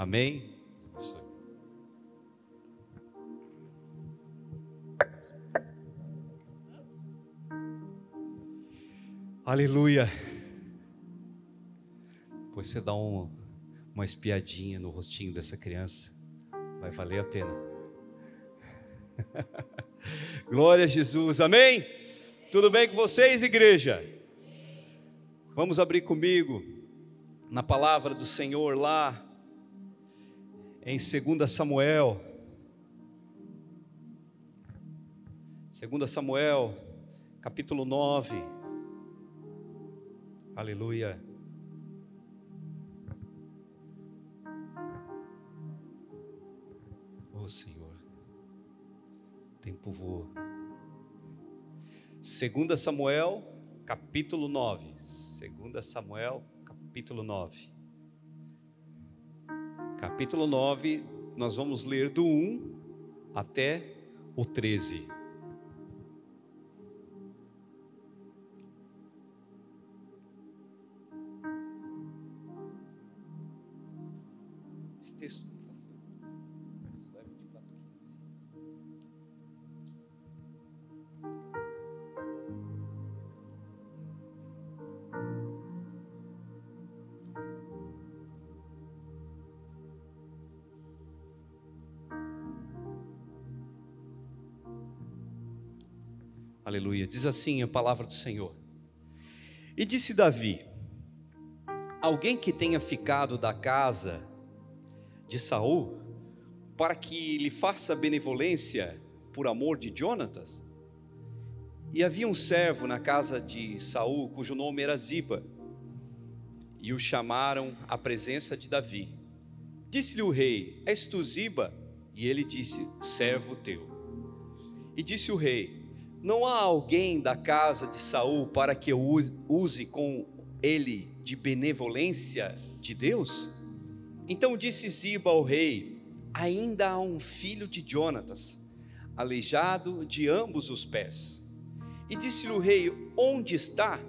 Amém? Aleluia. Depois você dá uma espiadinha no rostinho dessa criança, vai valer a pena. Glória a Jesus, amém? Tudo bem com vocês, igreja? Vamos abrir comigo na palavra do Senhor lá em 2 Samuel. 2 Samuel, capítulo 9. Aleluia. Oh Senhor, o tempo voa. 2 Samuel, capítulo 9. 2 Samuel, capítulo 9. Capítulo 9, nós vamos ler do 1 até o 13. Esse texto não está certo. Vai pedir para 15. Aleluia, diz assim a palavra do Senhor. E disse Davi: alguém que tenha ficado da casa de Saul, para que lhe faça benevolência por amor de Jonatas? E havia um servo na casa de Saul, cujo nome era Ziba, e o chamaram à presença de Davi. Disse-lhe o rei: és tu Ziba? E ele disse: servo teu. E disse o rei: não há alguém da casa de Saul para que eu use com ele de benevolência de Deus? Então disse Ziba ao rei: ainda há um filho de Jonatas, aleijado de ambos os pés. E disse-lhe o rei: onde está?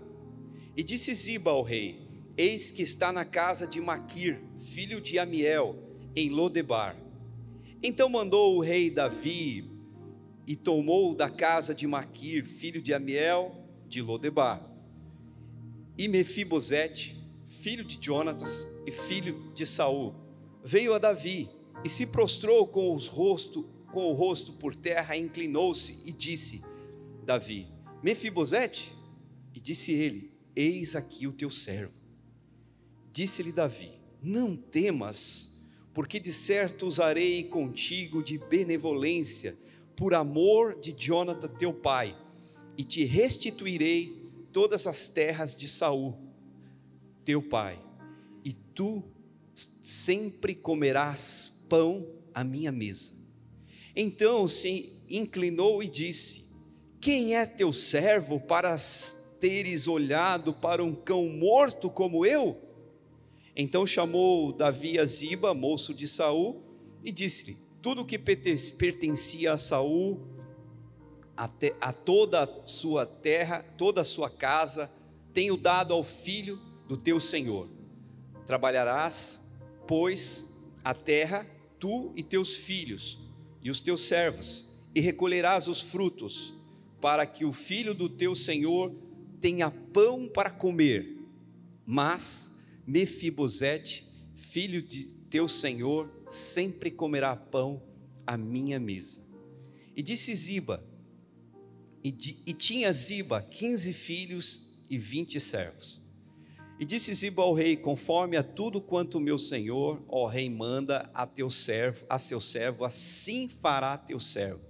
E disse Ziba ao rei: eis que está na casa de Maquir, filho de Amiel, em Lodebar. Então mandou o rei Davi e tomou da casa de Maquir, filho de Amiel, de Lodebar. E Mefibosete, filho de Jonatas e filho de Saul, veio a Davi e se prostrou com o rosto por terra, inclinou-se e disse: Davi: Mefibosete? E disse ele: eis aqui o teu servo. Disse-lhe Davi: não temas, porque de certo usarei contigo de benevolência por amor de Jonatã teu pai, e te restituirei todas as terras de Saul teu pai, e tu sempre comerás pão à minha mesa. Então se inclinou e disse: quem é teu servo para teres olhado para um cão morto como eu? Então chamou Davi a Ziba, moço de Saul, e disse-lhe: tudo o que pertencia a Saul, a toda a sua terra, toda a sua casa, tenho dado ao filho do teu senhor. Trabalharás, pois, a terra, tu e teus filhos, e os teus servos, e recolherás os frutos, para que o filho do teu senhor tenha pão para comer. Mas Mefibosete, filho de teu senhor, sempre comerá pão à minha mesa. E disse Ziba, e tinha Ziba 15 filhos e 20 servos. E disse Ziba ao rei: conforme a tudo quanto meu senhor, ó rei, manda a seu servo, assim fará teu servo.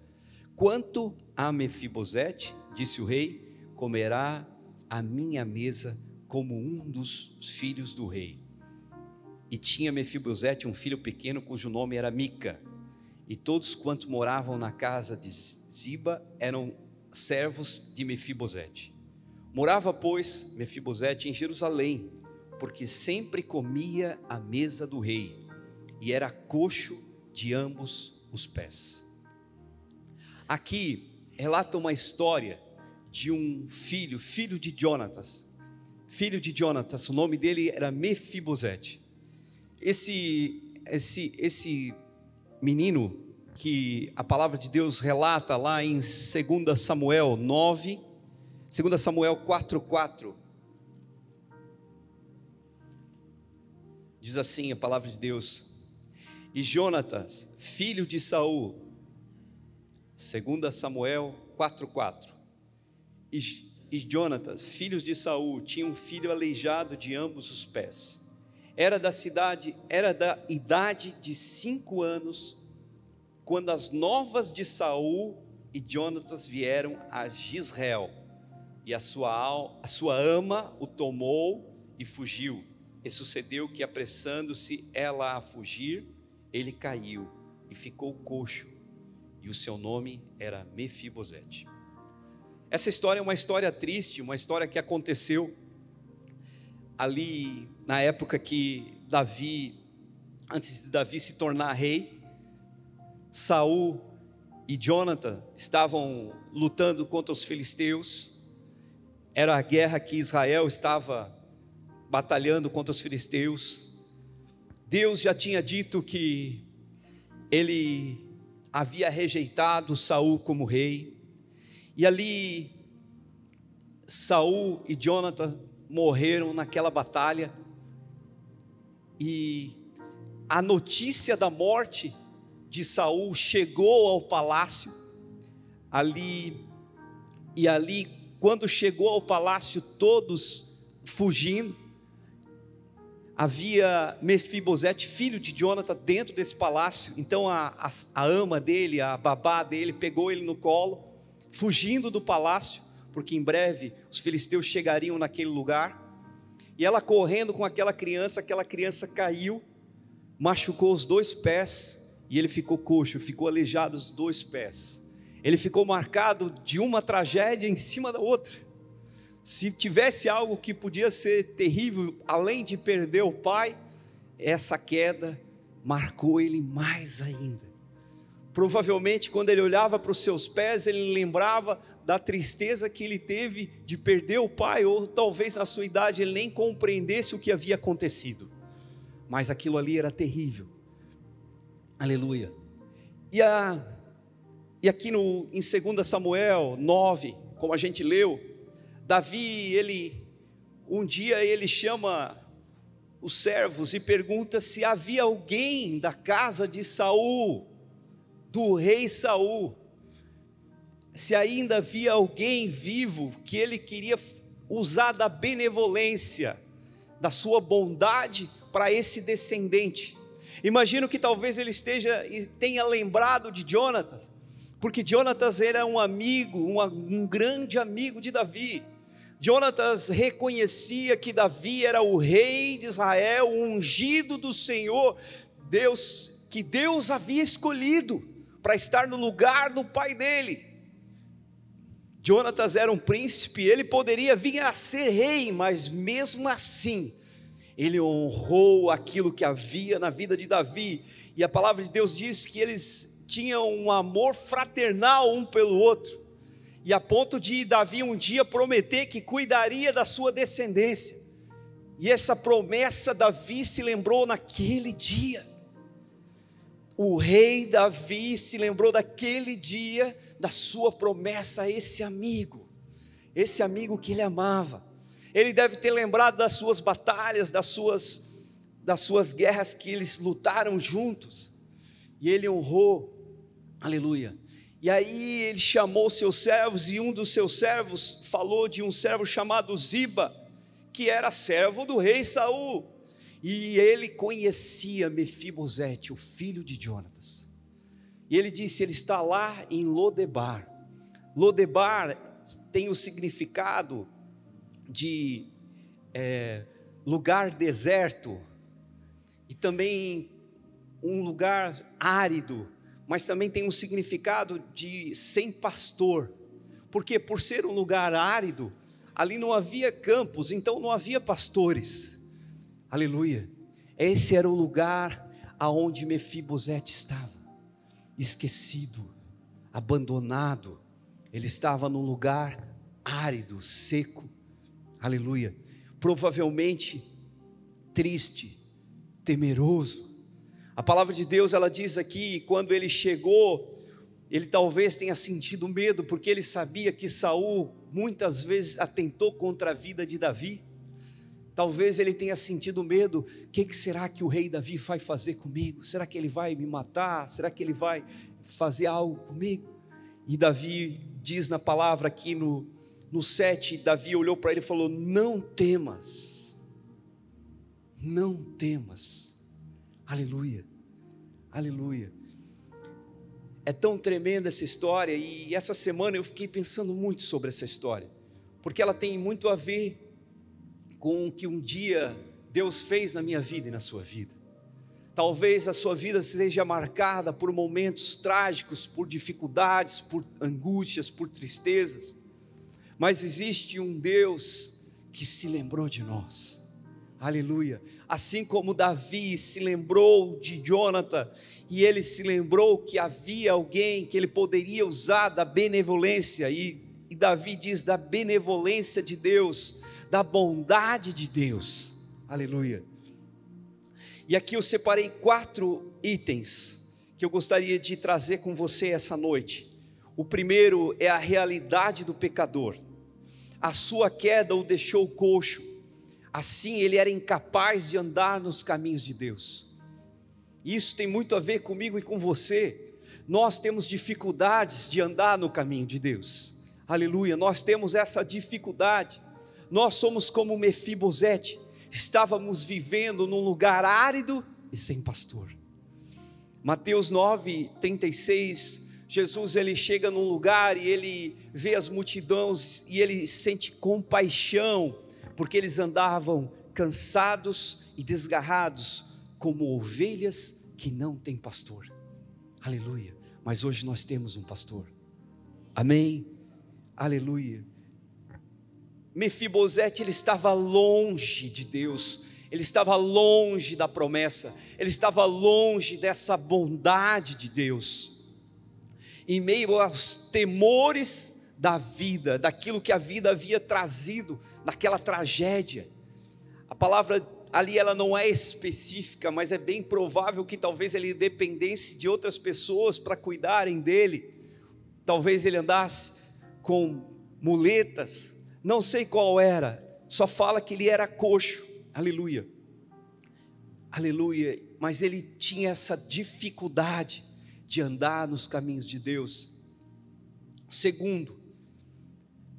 Quanto a Mefibosete, disse o rei, comerá à minha mesa como um dos filhos do rei. E tinha Mefibosete um filho pequeno, cujo nome era Mica. E todos quantos moravam na casa de Ziba eram servos de Mefibosete. Morava, pois, Mefibosete em Jerusalém, porque sempre comia à mesa do rei, e era coxo de ambos os pés. Aqui relata uma história de um filho de Jonatas. Filho de Jonatas, o nome dele era Mefibosete. esse menino que a palavra de Deus relata lá em 2 Samuel 9, 2 Samuel 4:4, diz assim a palavra de Deus: e Jonatas, filho de Saul, 2 Samuel 4:4, e Jonatas, filhos de Saul, tinha um filho aleijado de ambos os pés, era da idade de 5 anos, quando as novas de Saul e Jonatas vieram a Jizreel, e a sua ama o tomou e fugiu. E sucedeu que, apressando-se ela a fugir, ele caiu e ficou coxo, e o seu nome era Mefibosete. Essa história é uma história triste, uma história que aconteceu ali na época que Davi, antes de Davi se tornar rei, Saul e Jonathan estavam lutando contra os filisteus. Era a guerra que Israel estava batalhando contra os filisteus. Deus já tinha dito que ele havia rejeitado Saul como rei, e ali Saul e Jonathan morreram naquela batalha, e a notícia da morte de Saul chegou ao palácio, quando chegou ao palácio, todos fugindo, havia Mefibosete, filho de Jonathan, dentro desse palácio. Então a ama dele, a babá dele, pegou ele no colo, fugindo do palácio, porque em breve os filisteus chegariam naquele lugar, e ela correndo com aquela criança caiu, machucou os 2 pés, e ele ficou coxo, ficou aleijado os 2 pés. Ele ficou marcado de uma tragédia em cima da outra. Se tivesse algo que podia ser terrível, além de perder o pai, essa queda marcou ele mais ainda. Provavelmente, quando ele olhava para os seus pés, ele lembrava da tristeza que ele teve de perder o pai, ou talvez na sua idade ele nem compreendesse o que havia acontecido, mas aquilo ali era terrível. Aleluia. E aqui em 2 Samuel 9, como a gente leu, Davi, um dia ele chama os servos e pergunta se havia alguém da casa de Saul, do rei Saul, se ainda havia alguém vivo que ele queria usar da benevolência, da sua bondade para esse descendente. Imagino que talvez ele tenha lembrado de Jonatas, porque Jonatas era um amigo, um grande amigo de Davi. Jonatas reconhecia que Davi era o rei de Israel, o ungido do Senhor, que Deus havia escolhido para estar no lugar do pai dele. Jonatas era um príncipe, ele poderia vir a ser rei, mas mesmo assim, ele honrou aquilo que havia na vida de Davi, e a palavra de Deus diz que eles tinham um amor fraternal um pelo outro, e a ponto de Davi um dia prometer que cuidaria da sua descendência, e essa promessa Davi se lembrou naquele dia. O rei Davi se lembrou daquele dia, da sua promessa a esse amigo que ele amava. Ele deve ter lembrado das suas batalhas, das suas guerras que eles lutaram juntos, e ele honrou, aleluia. E aí ele chamou seus servos, e um dos seus servos falou de um servo chamado Ziba, que era servo do rei Saul, e ele conhecia Mefibosete, o filho de Jonatas, e ele disse: ele está lá em Lodebar. Lodebar tem o significado de lugar deserto, e também um lugar árido, mas também tem um significado de sem pastor, porque por ser um lugar árido, ali não havia campos, então não havia pastores, aleluia. Esse era o lugar aonde Mefibosete estava, esquecido, abandonado. Ele estava num lugar árido, seco, aleluia, provavelmente triste, temeroso, A palavra de Deus, ela diz aqui, quando ele chegou, ele talvez tenha sentido medo, porque ele sabia que Saul muitas vezes atentou contra a vida de Davi. Talvez ele tenha sentido medo. O que será que o rei Davi vai fazer comigo? Será que ele vai me matar? Será que ele vai fazer algo comigo? E Davi diz na palavra aqui no 7, Davi olhou para ele e falou: não temas, não temas. Aleluia, aleluia. É tão tremenda essa história, e essa semana eu fiquei pensando muito sobre essa história, porque ela tem muito a ver com o que um dia Deus fez na minha vida e na sua vida. Talvez a sua vida seja marcada por momentos trágicos, por dificuldades, por angústias, por tristezas, mas existe um Deus que se lembrou de nós. Aleluia. Assim como Davi se lembrou de Jonathan, e ele se lembrou que havia alguém que ele poderia usar da benevolência, e Davi diz da benevolência de Deus, da bondade de Deus. Aleluia. E aqui eu separei 4 itens que eu gostaria de trazer com você essa noite. O primeiro é a realidade do pecador. A sua queda o deixou coxo, assim ele era incapaz de andar nos caminhos de Deus. Isso tem muito a ver comigo e com você. Nós temos dificuldades de andar no caminho de Deus. Aleluia, nós temos essa dificuldade. Nós somos como Mefibosete, estávamos vivendo num lugar árido e sem pastor. Mateus 9:36, Jesus ele chega num lugar e ele vê as multidões e ele sente compaixão, porque eles andavam cansados e desgarrados, como ovelhas que não têm pastor. Aleluia, mas hoje nós temos um pastor. Amém, aleluia. Mefibosete, ele estava longe de Deus, ele estava longe da promessa, ele estava longe dessa bondade de Deus, em meio aos temores da vida, daquilo que a vida havia trazido, daquela tragédia. A palavra ali ela não é específica, mas é bem provável que talvez ele dependesse de outras pessoas para cuidarem dele, talvez ele andasse com muletas, não sei qual era, só fala que ele era coxo. Aleluia, aleluia, mas ele tinha essa dificuldade de andar nos caminhos de Deus. Segundo,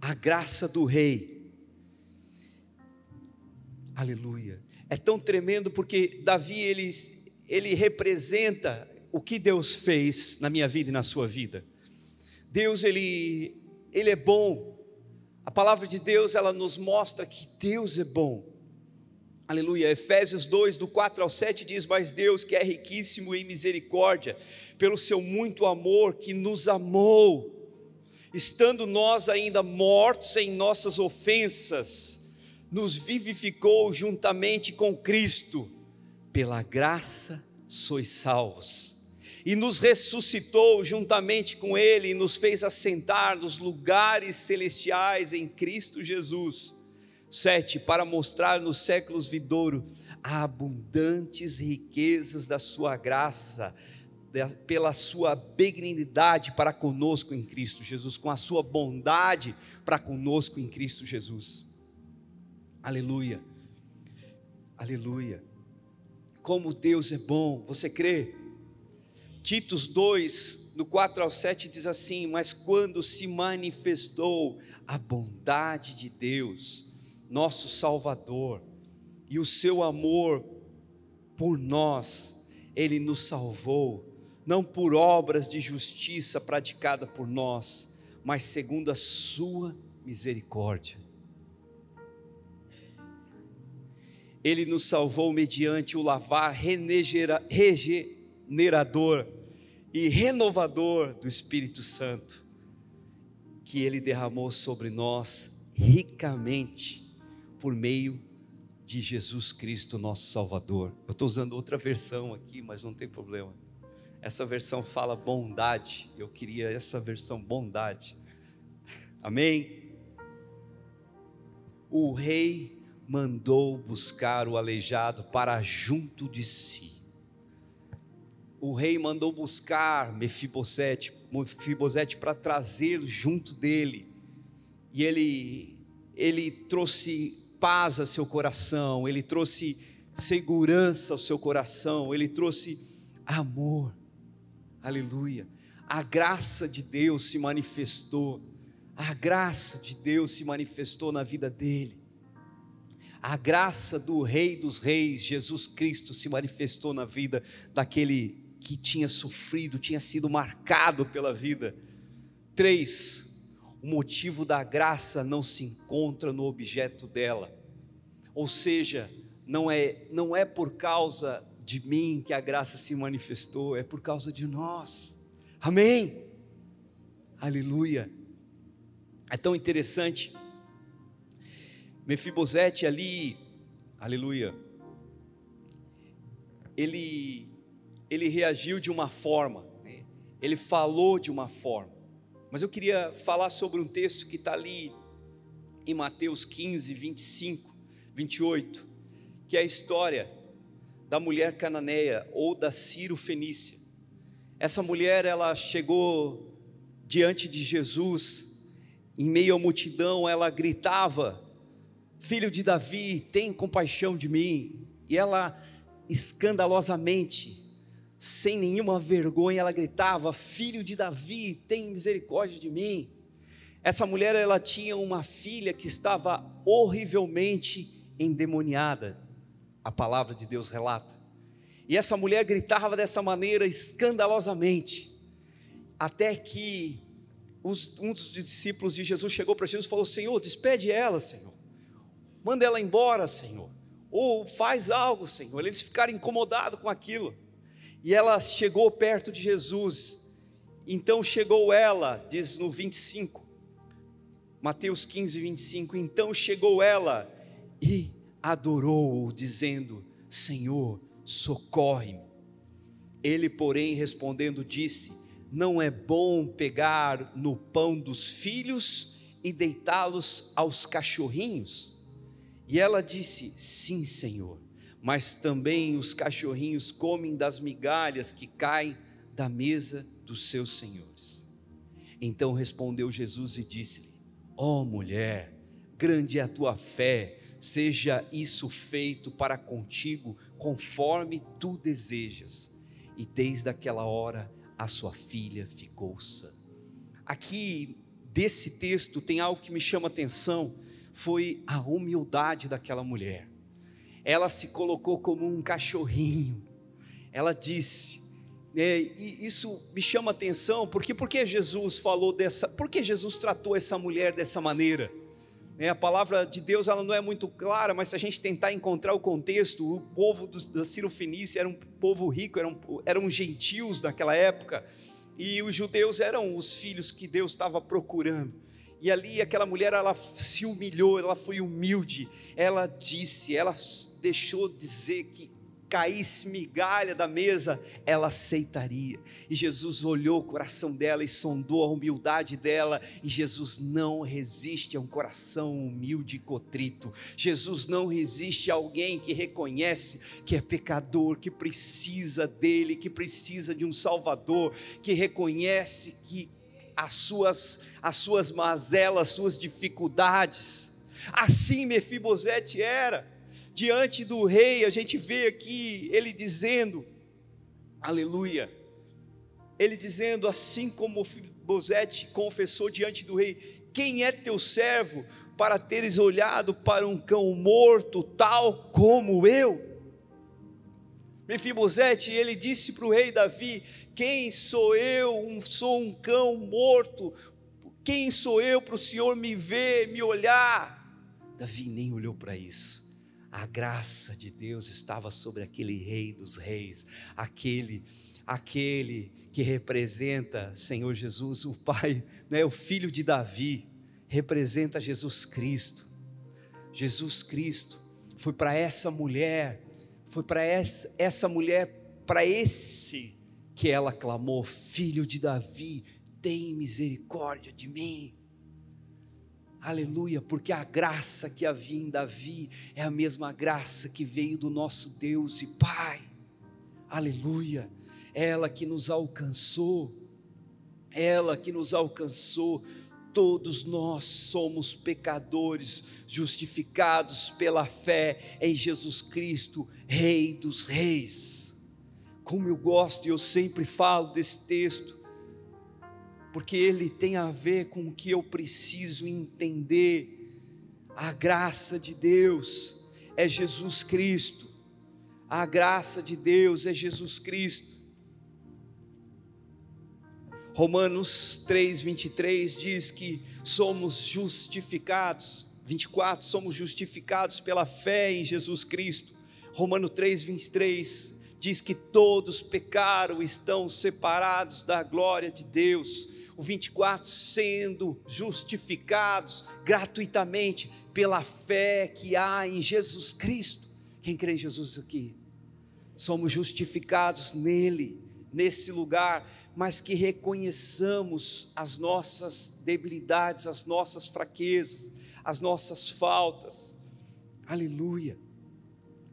a graça do rei. Aleluia, é tão tremendo porque Davi ele representa o que Deus fez na minha vida e na sua vida. Deus ele é bom. A palavra de Deus, ela nos mostra que Deus é bom. Aleluia, Efésios 2, do 4 ao 7 diz: mas Deus, que é riquíssimo em misericórdia, pelo seu muito amor, que nos amou, estando nós ainda mortos em nossas ofensas, nos vivificou juntamente com Cristo, pela graça sois salvos, e nos ressuscitou juntamente com Ele, e nos fez assentar nos lugares celestiais em Cristo Jesus. 7, para mostrar nos séculos vindouros as abundantes riquezas da sua graça, pela sua benignidade para conosco em Cristo Jesus, com a sua bondade para conosco em Cristo Jesus. Aleluia, aleluia. Como Deus é bom, você crê? Titos 2, do 4 ao 7 diz assim: mas quando se manifestou a bondade de Deus, nosso Salvador, e o seu amor por nós, Ele nos salvou, não por obras de justiça praticada por nós, mas segundo a sua misericórdia. Ele nos salvou mediante o lavar regenerador e renovador do Espírito Santo, que Ele derramou sobre nós ricamente, por meio de Jesus Cristo, nosso Salvador. Eu estou usando outra versão aqui, mas não tem problema. Essa versão fala bondade, eu queria essa versão bondade. Amém? O rei mandou buscar o aleijado para junto de si. o rei mandou buscar Mefibosete para trazê-lo junto dele, e ele trouxe paz a seu coração, ele trouxe segurança ao seu coração, ele trouxe amor, aleluia. A graça de Deus se manifestou, a graça de Deus se manifestou na vida dele, a graça do Rei dos Reis, Jesus Cristo, se manifestou na vida daquele que tinha sofrido, tinha sido marcado pela vida. 3, o motivo da graça não se encontra no objeto dela, ou seja, não é por causa de mim que a graça se manifestou, é por causa de nós, amém? Aleluia. É tão interessante, Mefibosete ali, aleluia, ele reagiu de uma forma, né? Ele falou de uma forma, mas eu queria falar sobre um texto que está ali em Mateus 15, 25, 28, que é a história da mulher cananeia ou da Ciro-fenícia. Essa mulher, ela chegou diante de Jesus, em meio à multidão, ela gritava: filho de Davi, tem compaixão de mim. E ela, escandalosamente, sem nenhuma vergonha, ela gritava: filho de Davi, tem misericórdia de mim. Essa mulher, ela tinha uma filha que estava horrivelmente endemoniada, a palavra de Deus relata, e essa mulher gritava dessa maneira escandalosamente, até que um dos discípulos de Jesus chegou para Jesus e falou: Senhor, despede ela, Senhor, manda ela embora, Senhor, ou faz algo, Senhor. Eles ficaram incomodados com aquilo, e ela chegou perto de Jesus. Então chegou ela, diz no 25, Mateus 15, 25, então chegou ela e adorou-o, dizendo: Senhor, socorre-me. Ele, porém, respondendo, disse: não é bom pegar no pão dos filhos e deitá-los aos cachorrinhos? E ela disse: sim, Senhor, mas também os cachorrinhos comem das migalhas que caem da mesa dos seus senhores. Então respondeu Jesus e disse-lhe: ó mulher, grande é a tua fé, seja isso feito para contigo conforme tu desejas. E desde aquela hora a sua filha ficou sã. Aqui desse texto tem algo que me chama a atenção, foi a humildade daquela mulher. Ela se colocou como um cachorrinho. Ela disse, e isso me chama a atenção, porque Jesus falou dessa, porque Jesus tratou essa mulher dessa maneira. A palavra de Deus, ela não é muito clara, mas se a gente tentar encontrar o contexto, o povo da Ciro-fenícia era um povo rico, eram gentios naquela época, e os judeus eram os filhos que Deus estava procurando. E ali aquela mulher, ela se humilhou, ela foi humilde, ela disse, ela deixou dizer que caísse migalha da mesa, ela aceitaria. E Jesus olhou o coração dela e sondou a humildade dela, e Jesus não resiste a um coração humilde e contrito. Jesus não resiste a alguém que reconhece que é pecador, que precisa dele, que precisa de um Salvador, que reconhece que as suas mazelas, as suas dificuldades. Assim Mefibosete era. Diante do rei, a gente vê aqui ele dizendo, aleluia, ele dizendo, assim como Mefibosete confessou diante do rei: quem é teu servo para teres olhado para um cão morto tal como eu? Mefibosete, ele disse para o rei Davi: quem sou eu? Sou um cão morto, quem sou eu para o Senhor me ver, me olhar? Davi nem olhou para isso. A graça de Deus estava sobre aquele rei dos reis, aquele que representa Senhor Jesus, o Pai, o Filho de Davi, representa Jesus Cristo. Jesus Cristo foi para essa mulher, para esse que ela clamou: Filho de Davi, tem misericórdia de mim. Aleluia, porque a graça que havia em Davi é a mesma graça que veio do nosso Deus e Pai. Aleluia, ela que nos alcançou, ela que nos alcançou. Todos nós somos pecadores, justificados pela fé em Jesus Cristo, Rei dos Reis. Como eu gosto e eu sempre falo desse texto, porque ele tem a ver com o que eu preciso entender. A graça de Deus é Jesus Cristo, a graça de Deus é Jesus Cristo. Romanos 3:23 diz que somos justificados, 24, somos justificados pela fé em Jesus Cristo. Romanos 3:23 diz que todos pecaram, estão separados da glória de Deus. O 24, sendo justificados gratuitamente pela fé que há em Jesus Cristo. Quem crê em Jesus aqui? Somos justificados nele, nesse lugar, mas que reconheçamos as nossas debilidades, as nossas fraquezas, as nossas faltas. Aleluia,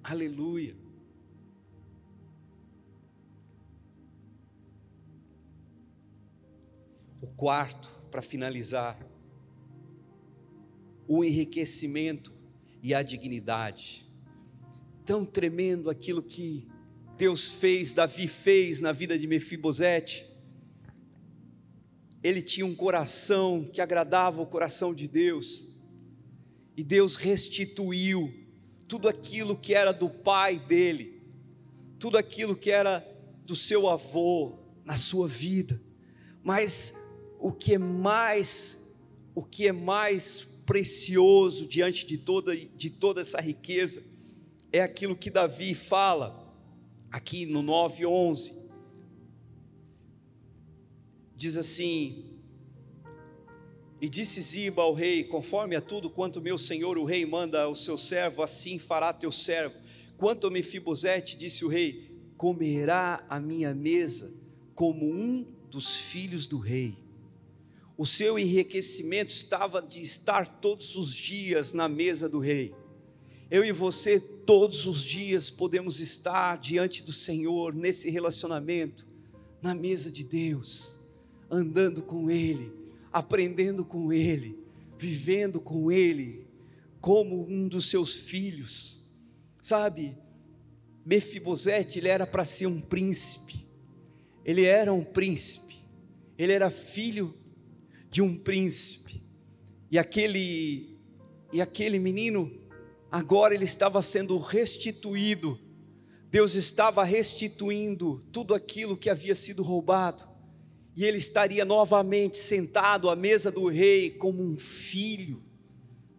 aleluia. O quarto, para finalizar, o enriquecimento e a dignidade. Tão tremendo aquilo que Deus fez, Davi fez na vida de Mefibosete. Ele tinha um coração que agradava o coração de Deus, e Deus restituiu tudo aquilo que era do pai dele, tudo aquilo que era do seu avô na sua vida. Mas o que é mais precioso diante de toda essa riqueza é aquilo que Davi fala aqui no 9:11. Diz assim: e disse Ziba ao rei, conforme a tudo quanto meu senhor o rei manda ao seu servo, assim fará teu servo. Quanto a Mefibosete, disse o rei, comerá a minha mesa como um dos filhos do rei. O seu enriquecimento estava de estar todos os dias na mesa do rei. Eu e você todos os dias podemos estar diante do Senhor, nesse relacionamento, na mesa de Deus, andando com Ele, aprendendo com Ele, vivendo com Ele, como um dos seus filhos. Sabe, Mefibosete, ele era para ser um príncipe, ele era um príncipe, ele era filho de um príncipe, e aquele menino, agora ele estava sendo restituído. Deus estava restituindo tudo aquilo que havia sido roubado, e ele estaria novamente sentado à mesa do rei como um filho,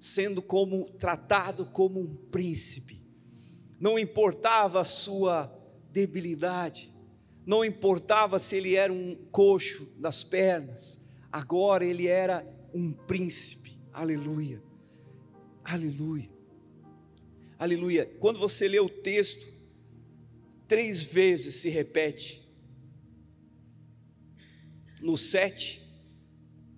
sendo tratado como um príncipe. Não importava a sua debilidade, não importava se ele era um coxo das pernas, agora ele era um príncipe. Aleluia, aleluia, aleluia. Quando você lê o texto, 3 vezes se repete. No 7,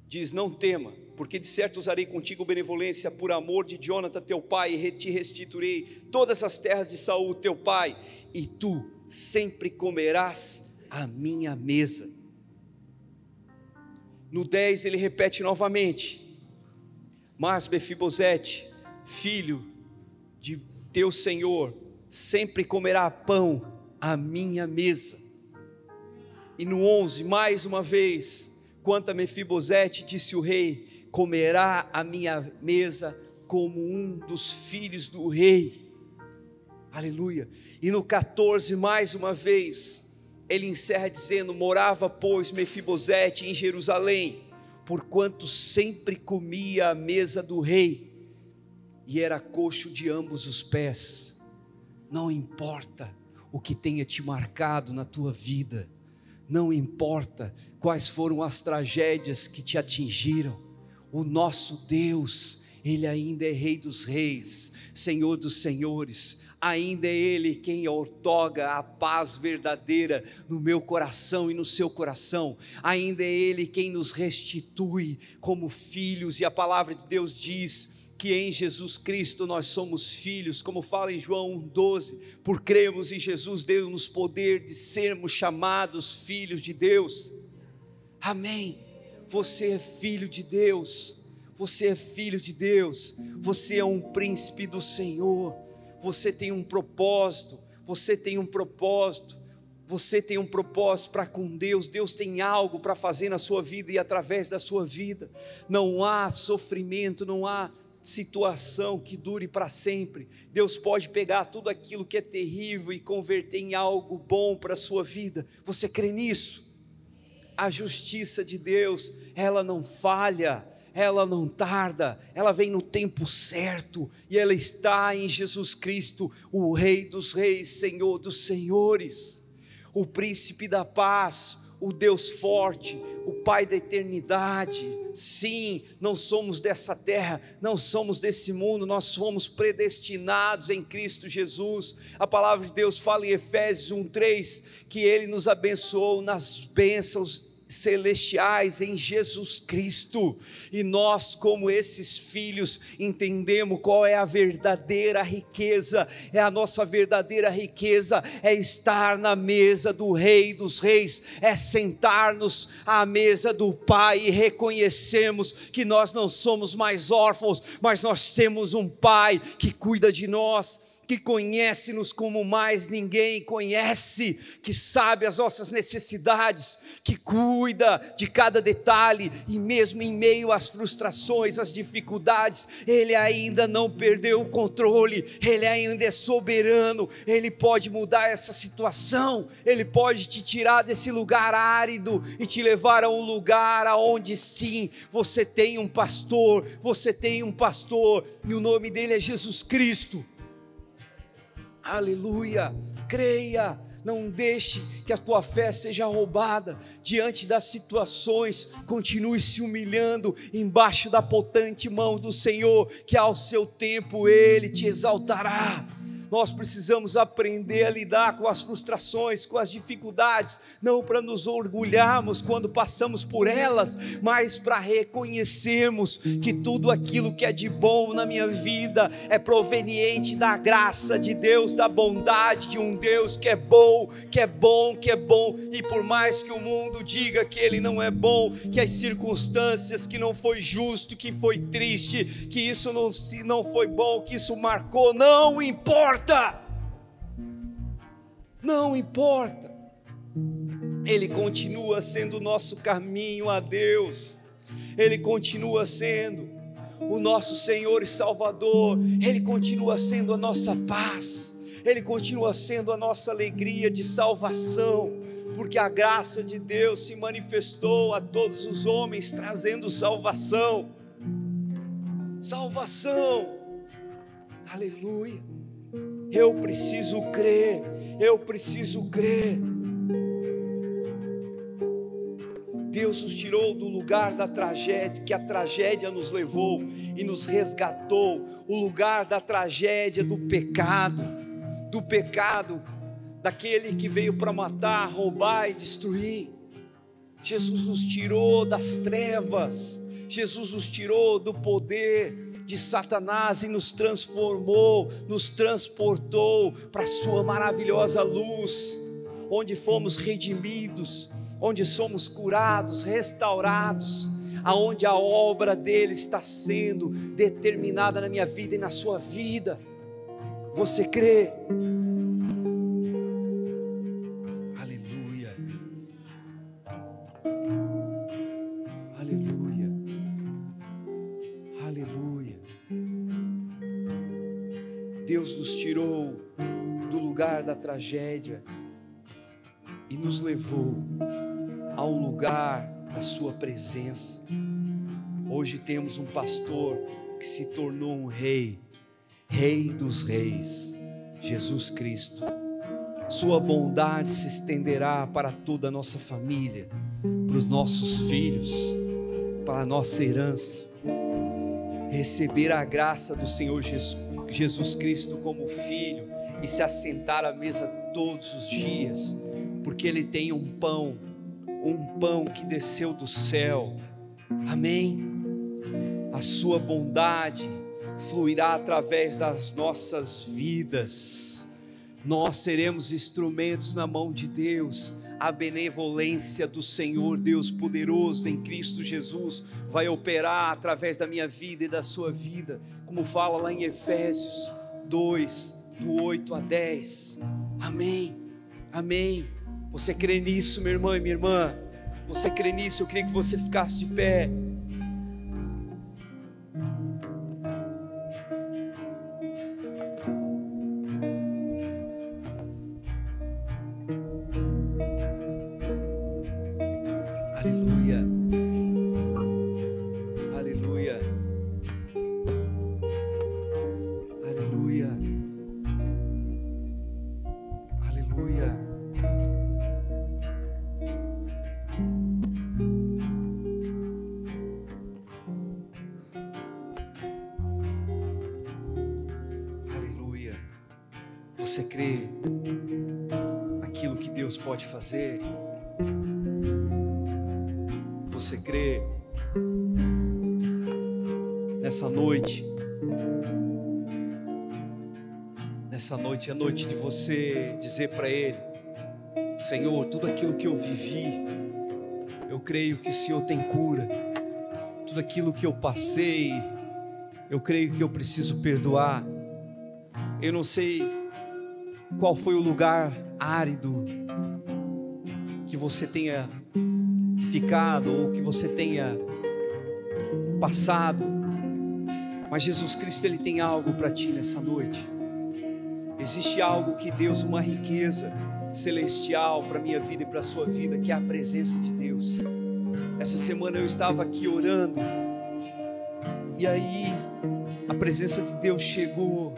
diz: não tema, porque de certo usarei contigo benevolência por amor de Jonathan teu pai, e te restituirei todas as terras de Saul teu pai, e tu sempre comerás a minha mesa. No 10 ele repete novamente: mas Mefibosete, filho de teu senhor, sempre comerá pão à minha mesa. E no 11, mais uma vez, quanto a Mefibosete, disse o rei, comerá a minha mesa como um dos filhos do rei. Aleluia. E no 14, mais uma vez, ele encerra dizendo: morava, pois, Mefibosete em Jerusalém, porquanto sempre comia à mesa do rei, e era coxo de ambos os pés. Não importa o que tenha te marcado na tua vida, não importa quais foram as tragédias que te atingiram, o nosso Deus, Ele ainda é Rei dos Reis, Senhor dos Senhores. Ainda é Ele quem outorga a paz verdadeira no meu coração e no seu coração. Ainda é Ele quem nos restitui como filhos, e a palavra de Deus diz que em Jesus Cristo nós somos filhos, como fala em João 1,12, por crermos em Jesus, deu-nos poder de sermos chamados filhos de Deus. Amém. Você é filho de Deus, você é filho de Deus, você é um príncipe do Senhor, você tem um propósito, você tem um propósito para com Deus. Deus tem algo para fazer na sua vida e através da sua vida. Não há sofrimento, não há situação que dure para sempre. Deus pode pegar tudo aquilo que é terrível e converter em algo bom para a sua vida. Você crê nisso? A justiça de Deus, ela não falha, ela não tarda, ela vem no tempo certo, e ela está em Jesus Cristo, o Rei dos Reis, Senhor dos Senhores, o Príncipe da Paz, o Deus forte, o Pai da eternidade. Sim, não somos dessa terra, não somos desse mundo, nós fomos predestinados em Cristo Jesus. A palavra de Deus fala em Efésios 1,3, que Ele nos abençoou nas bênçãos celestiais em Jesus Cristo, e nós, como esses filhos, entendemos qual é a verdadeira riqueza. A nossa verdadeira riqueza é estar na mesa do Rei dos Reis, é sentar-nos à mesa do Pai, e reconhecemos que nós não somos mais órfãos, mas nós temos um Pai que cuida de nós, que conhece-nos como mais ninguém conhece, que sabe as nossas necessidades, que cuida de cada detalhe, e mesmo em meio às frustrações, às dificuldades, Ele ainda não perdeu o controle, Ele ainda é soberano, Ele pode mudar essa situação, Ele pode te tirar desse lugar árido e te levar a um lugar aonde sim, você tem um pastor, e o nome dele é Jesus Cristo. Aleluia, creia, não deixe que a tua fé seja roubada diante das situações. Continue se humilhando embaixo da potente mão do Senhor, que ao seu tempo Ele te exaltará. Nós precisamos aprender a lidar com as frustrações, com as dificuldades, não para nos orgulharmos quando passamos por elas, mas para reconhecermos que tudo aquilo que é de bom na minha vida é proveniente da graça de Deus, da bondade de um Deus que é bom, e por mais que o mundo diga que Ele não é bom, que as circunstâncias, que não foi justo, que foi triste, que isso não foi bom, que isso marcou, não importa, Ele continua sendo o nosso caminho a Deus, Ele continua sendo o nosso Senhor e Salvador, Ele continua sendo a nossa paz, Ele continua sendo a nossa alegria de salvação, porque a graça de Deus se manifestou a todos os homens, trazendo salvação, aleluia. Eu preciso crer. Deus nos tirou do lugar da tragédia, que a tragédia nos levou e nos resgatou, o lugar da tragédia do pecado, daquele que veio para matar, roubar e destruir. Jesus nos tirou das trevas, Jesus nos tirou do poder de Satanás e nos transformou, nos transportou para a sua maravilhosa luz, onde fomos redimidos, onde somos curados, restaurados, aonde a obra dele está sendo determinada na minha vida e na sua vida. Você crê? Aleluia, aleluia, aleluia. Deus nos tirou do lugar da tragédia e nos levou a um lugar da sua presença. Hoje temos um pastor que se tornou um rei, Rei dos Reis, Jesus Cristo. Sua bondade se estenderá para toda a nossa família, para os nossos filhos, para a nossa herança. Receber a graça do Senhor Jesus Cristo como filho e se assentar à mesa todos os dias, porque Ele tem um pão que desceu do céu. Amém? A sua bondade fluirá através das nossas vidas. Nós seremos instrumentos na mão de Deus. A benevolência do Senhor Deus poderoso em Cristo Jesus vai operar através da minha vida e da sua vida, como fala lá em Efésios 2, do 8 a 10. Amém, amém. Você crê nisso, minha irmã e minha irmã? Você crê nisso? Eu queria que você ficasse de pé. Aleluia, aleluia, aleluia, aleluia. Aleluia. Você crê naquilo que Deus pode fazer? Você crê nessa noite? Nessa noite é a noite de você dizer para Ele: Senhor, tudo aquilo que eu vivi, eu creio que o Senhor tem cura. Tudo aquilo que eu passei, eu creio que eu preciso perdoar. Eu não sei qual foi o lugar árido que você tenha ficado ou que você tenha passado, mas Jesus Cristo, Ele tem algo para ti nessa noite. Existe algo que Deus, uma riqueza celestial para a minha vida e para a sua vida, que é a presença de Deus. Essa semana eu estava aqui orando, e aí a presença de Deus chegou,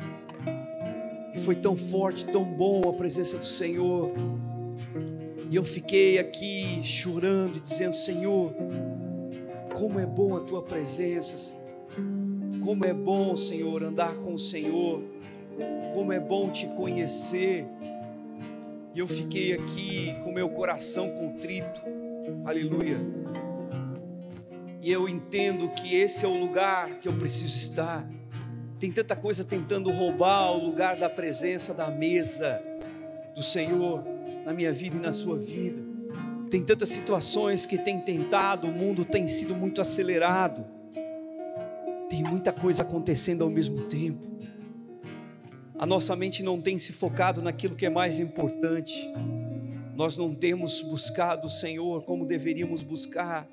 e foi tão forte, tão bom a presença do Senhor. E eu fiquei aqui chorando e dizendo: Senhor, como é bom a Tua presença, Senhor. Como é bom, Senhor, andar com o Senhor. Como é bom Te conhecer. E eu fiquei aqui com meu coração contrito. Aleluia. E eu entendo que esse é o lugar que eu preciso estar. Tem tanta coisa tentando roubar o lugar da presença, da mesa do Senhor na minha vida e na sua vida. Tem tantas situações que tem tentado, o mundo tem sido muito acelerado, tem muita coisa acontecendo ao mesmo tempo. A nossa mente não tem se focado naquilo que é mais importante. Nós não temos buscado o Senhor como deveríamos buscar.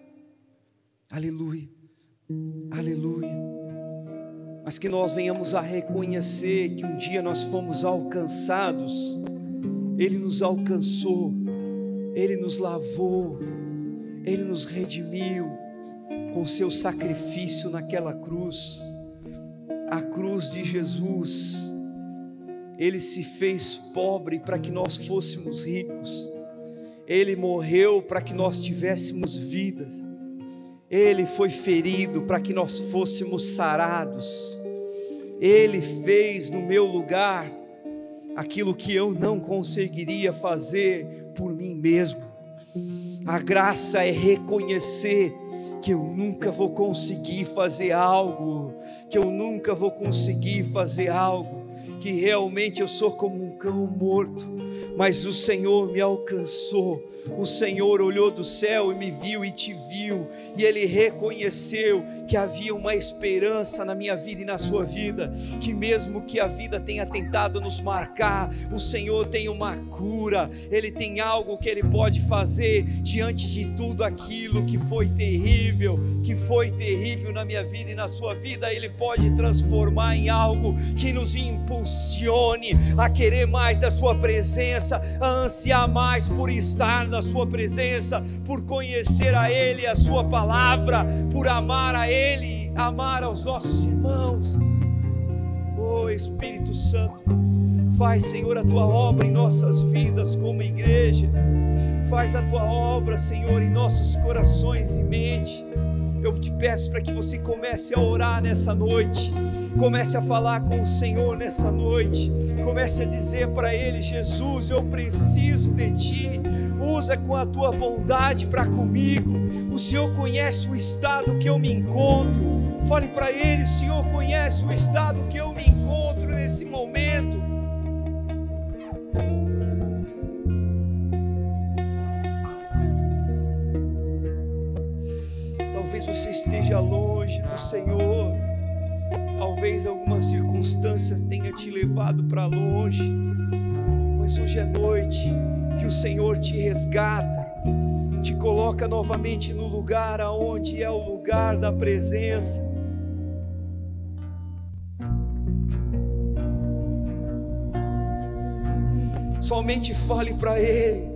Aleluia, aleluia. Mas que nós venhamos a reconhecer que um dia nós fomos alcançados. Ele nos alcançou, Ele nos lavou, Ele nos redimiu com seu sacrifício naquela cruz. A cruz de Jesus. Ele se fez pobre para que nós fôssemos ricos. Ele morreu para que nós tivéssemos vida. Ele foi ferido para que nós fôssemos sarados. Ele fez no meu lugar aquilo que eu não conseguiria fazer por mim mesmo. A graça é reconhecer que eu nunca vou conseguir fazer algo, que realmente eu sou como um cão morto, mas o Senhor me alcançou. O Senhor olhou do céu e me viu e te viu, e Ele reconheceu que havia uma esperança na minha vida e na sua vida, que mesmo que a vida tenha tentado nos marcar, o Senhor tem uma cura. Ele tem algo que Ele pode fazer diante de tudo aquilo que foi terrível na minha vida e na sua vida. Ele pode transformar em algo que nos impulsione a querer mais da sua presença, a ansiar mais por estar na sua presença, por conhecer a Ele, a sua palavra, por amar a Ele, amar aos nossos irmãos. Oh Espírito Santo, faz, Senhor, a Tua obra em nossas vidas como igreja. Faz a Tua obra, Senhor, em nossos corações e mente. Eu te peço para que você comece a orar nessa noite, comece a falar com o Senhor nessa noite, comece a dizer para Ele: Jesus, eu preciso de Ti. usa com a tua bondade para comigo. O Senhor conhece o estado que eu me encontro. Fale para Ele: o Senhor conhece o estado que eu me encontro nesse momento. Talvez você esteja longe do Senhor, talvez alguma circunstância tenha te levado para longe, mas hoje é noite que o Senhor te resgata, te coloca novamente no lugar aonde é o lugar da presença. Somente fale para Ele,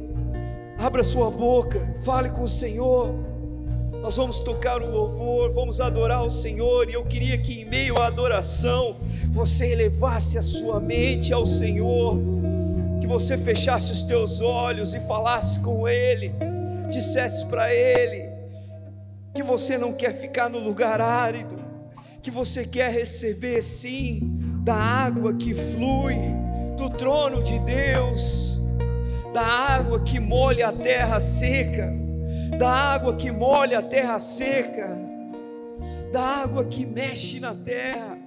abra sua boca, fale com o Senhor. Nós vamos tocar o louvor, vamos adorar o Senhor, e eu queria que em meio à adoração você elevasse a sua mente ao Senhor, que você fechasse os teus olhos e falasse com Ele, dissesse para Ele que você não quer ficar no lugar árido, que você quer receber sim da água que flui do trono de Deus, da água que molha a terra seca, da água que molha a terra seca, da água que mexe na terra.